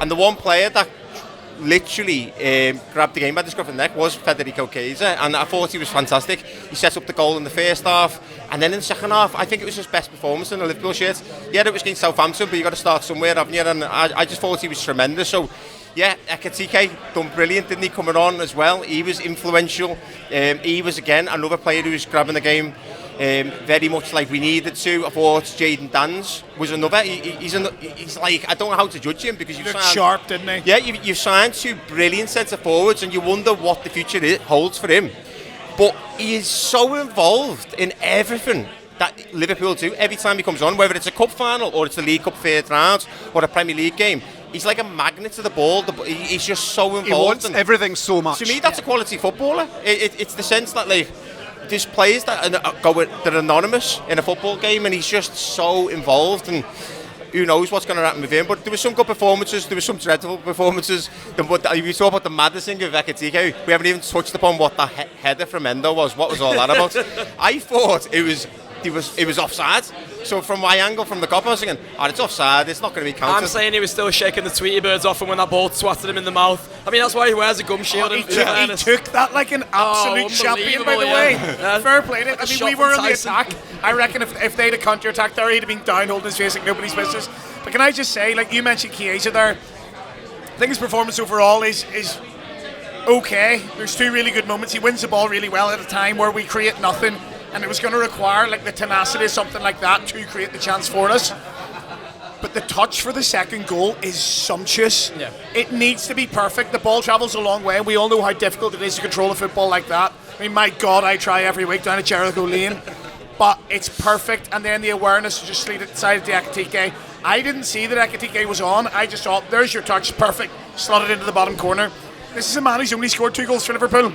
And the one player that literally grabbed the game by the scruff of the neck was Federico Chiesa, and I thought he was fantastic. He set up the goal in the first half, and then in the second half, I think it was his best performance in the Liverpool shirt. Yeah, it was against Southampton, but you got to start somewhere, haven't you? And I just thought he was tremendous. So yeah, Ekitike done brilliant, didn't he, coming on as well? He was influential. He was again another player who was grabbing the game very much like we needed to. I thought Jayden Danns was another. He's like, I don't know how to judge him because he looked sharp, didn't he? Yeah, you've signed 2 brilliant centre forwards, and you wonder what the future holds for him. But he is so involved in everything that Liverpool do every time he comes on, whether it's a cup final or it's the League Cup third round or a Premier League game. He's like a magnet to the ball. He's just so involved. He wants everything so much. To me, that's a quality footballer. It's the sense that, like, there's players that are anonymous in a football game, and he's just so involved, and who knows what's going to happen with him. But there were some good performances, there were some dreadful performances. We talk about the maddest thing of Ekitike. We haven't even touched upon what the header from Endo was. What was all that about? I thought it was offside. So from my angle, from the cop, I was thinking, it's offside, it's not going to be counted. I'm saying he was still shaking the Tweety birds off him when that ball swatted him in the mouth. I mean, that's why he wears a gum shield. He took that like an absolute champion, by the way. Yeah. Fair play. I mean, we were on the attack. I reckon if they'd have counter-attacked there, he'd have been down holding his face like nobody's business. But can I just say, like you mentioned Chiesa there, I think his performance overall is okay. There's 2 really good moments. He wins the ball really well at a time where we create nothing, and it was going to require like the tenacity, something like that, to create the chance for us. But the touch for the second goal is sumptuous. Yeah. It needs to be perfect. The ball travels a long way, and we all know how difficult it is to control a football like that. I mean, my God, I try every week down at Jericho Lane. But it's perfect, and then the awareness to just slide it to Ekitike. I didn't see that Ekitike was on. I just thought, there's your touch, perfect. Slot it into the bottom corner. This is a man who's only scored 2 goals for Liverpool.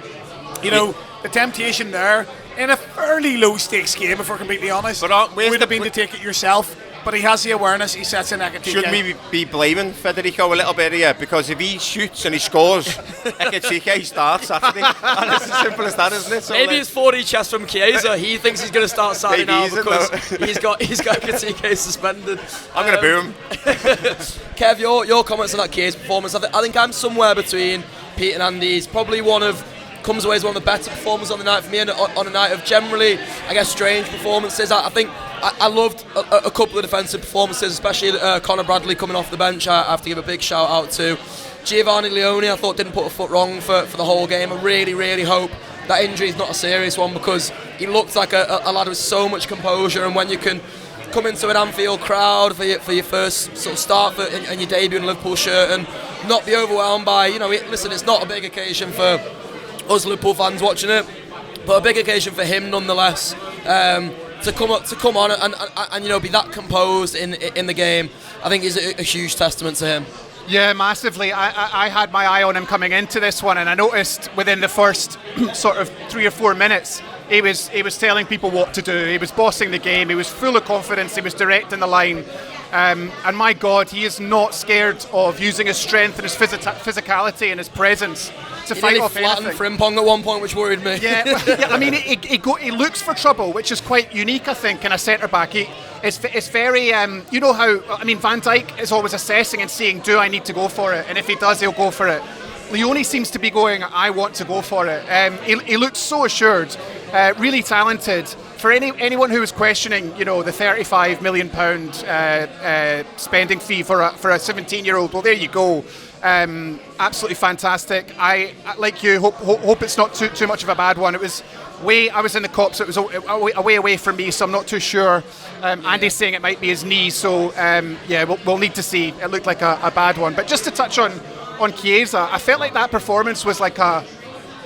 You know, the temptation there, in a fairly low-stakes game, if we're completely honest, would have been to take it yourself. But he has the awareness, he sets in Ekitike. Shouldn't we be blaming Federico a little bit here? Because if he shoots and he scores, Ekitike starts Saturday. And it's as simple as that, isn't it? So maybe it's 4D chess from Chiesa. He thinks he's going to start Saturday now because he's got Ekitike suspended. I'm going to boo him. Kev, your comments on that Chiesa performance. I think I'm somewhere between Pete and Andy. He's probably comes away as one of the better performers on the night for me, and on a night of generally, I guess, strange performances. I think I loved a couple of defensive performances, especially Conor Bradley coming off the bench. I have to give a big shout out to Giovanni Leoni. I thought didn't put a foot wrong for the whole game. I really, really hope that injury is not a serious one, because he looked like a lad with so much composure, and when you can come into an Anfield crowd for your first sort of start and your debut in a Liverpool shirt and not be overwhelmed by, listen, it's not a big occasion for us Liverpool fans watching it, but a big occasion for him nonetheless. To come on and be that composed in the game, I think is a huge testament to him. Yeah, massively. I had my eye on him coming into this one, and I noticed within the first sort of 3 or 4 minutes, he was telling people what to do. He was bossing the game. He was full of confidence. He was direct in the line. And my God, he is not scared of using his strength and his physicality and his presence to fight off anything. He flattened Frimpong at one point, which worried me. Yeah, I mean, he looks for trouble, which is quite unique, I think, in a centre-back. It's very, you know how, I mean, Van Dijk is always assessing and seeing, do I need to go for it? And if he does, he'll go for it. Leoni seems to be going, I want to go for it. He looks so assured, really talented. For anyone who was questioning, the £35 million spending fee for a 17-year-old, well, there you go. Absolutely fantastic. I like you, hope it's not too much of a bad one. It was I was in the Kop, so it was away from me, so I'm not too sure. Andy's saying it might be his knee, so we'll need to see. It looked like a bad one. But just to touch on Chiesa, I felt like that performance was like a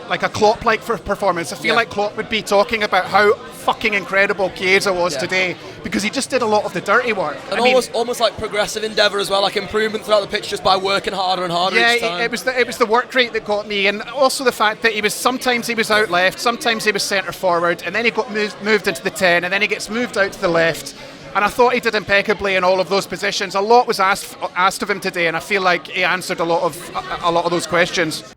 Klopp-like performance. I feel like Klopp would be talking about how fucking incredible Chiesa was today, because he just did a lot of the dirty work. And almost like progressive endeavour as well, like improvement throughout the pitch just by working harder and harder each time. It was the work rate that got me, and also the fact that sometimes he was out left, sometimes he was centre forward, and then he got moved into the 10, and then he gets moved out to the left. And I thought he did impeccably in all of those positions. A lot was asked of him today, and I feel like he answered a lot of those questions.